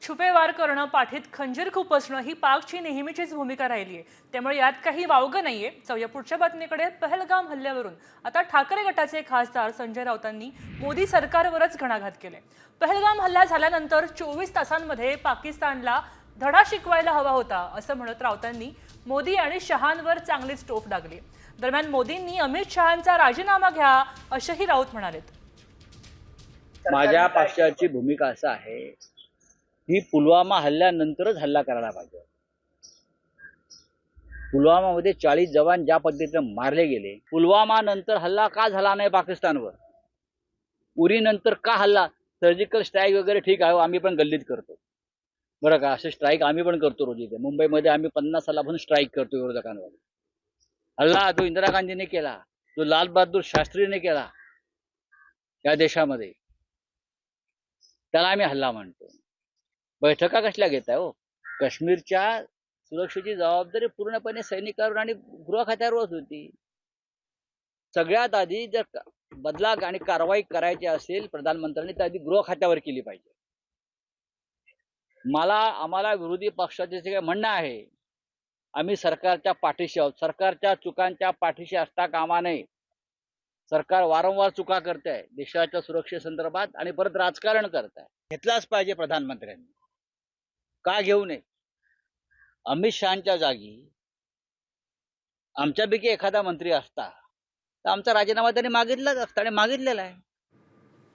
छुपे वार करणं, पाठीत खंजीर खुपसणं ही पाकची नेहमीचीच भूमिका राहिली आहे. त्यामुळे यात काही वावगं नाहीये. जाऊया पुढच्या बातमीकडे. पहलगाम हल्ल्यावरून आता ठाकरे गटाचे खासदार संजय राऊतांनी मोदी सरकारवरच घणाघात केले. पहलगाम हल्ला झाल्यानंतर 24 तासांमध्ये पाकिस्तानला धडा शिकवायला हवा होता असं म्हणत राऊतांनी मोदी आणि शहांवर चांगलीच टोप डागली. दरम्यान मोदींनी अमित शहांचा राजीनामा घ्या असेही राऊत म्हणालेत. माझ्या पक्षाची भूमिका असा आहे की पुलवामा हल्ल्यानंतरच हल्ला करायला पाहिजे. पुलवामामध्ये 40 जवान ज्या पद्धतीने मारले गेले, पुलवामा नंतर हल्ला का झाला नाही पाकिस्तानवर? उरी नंतर का हल्ला? सर्जिकल स्ट्राईक वगैरे ठीक आहे, आम्ही पण गल्लीत करतो बरं का. असे स्ट्राईक आम्ही पण करतो रोज. इथे मुंबईमध्ये आम्ही 50 सालापासून स्ट्राईक करतो विरोधकांवर. हल्ला जो इंदिरा गांधीने केला, जो लाल बहादूर शास्त्रीने केला या देशामध्ये, त्याला आम्ही हल्ला म्हणतो. बैठका कसल्या घेताय हो? काश्मीरच्या सुरक्षेची जबाबदारी पूर्णपणे सैनिकांवर आणि गृह खात्यावरच होती. सगळ्यात आधी जर बदला आणि कारवाई करायची असेल प्रधानमंत्र्यांनी, तर आधी गृह खात्यावर केली पाहिजे. आम्हाला विरोधी पक्षाचे जे काही म्हणणं आहे, आम्ही सरकारच्या पाठीशी आहोत. सरकारच्या चुकांच्या पाठीशी असता कामा नये. सरकार वारंवार चुका करत आहे देशाच्या सुरक्षेसंदर्भात आणि परत राजकारण करत आहे. घेतलाच पाहिजे प्रधानमंत्र्यांनी. का घेऊ नये? अमित शहांच्या जागी आमच्यापैकी एखादा मंत्री असता तर आमचा राजीनामा त्यांनी मागितलाच असता आणि मागितलेला आहे.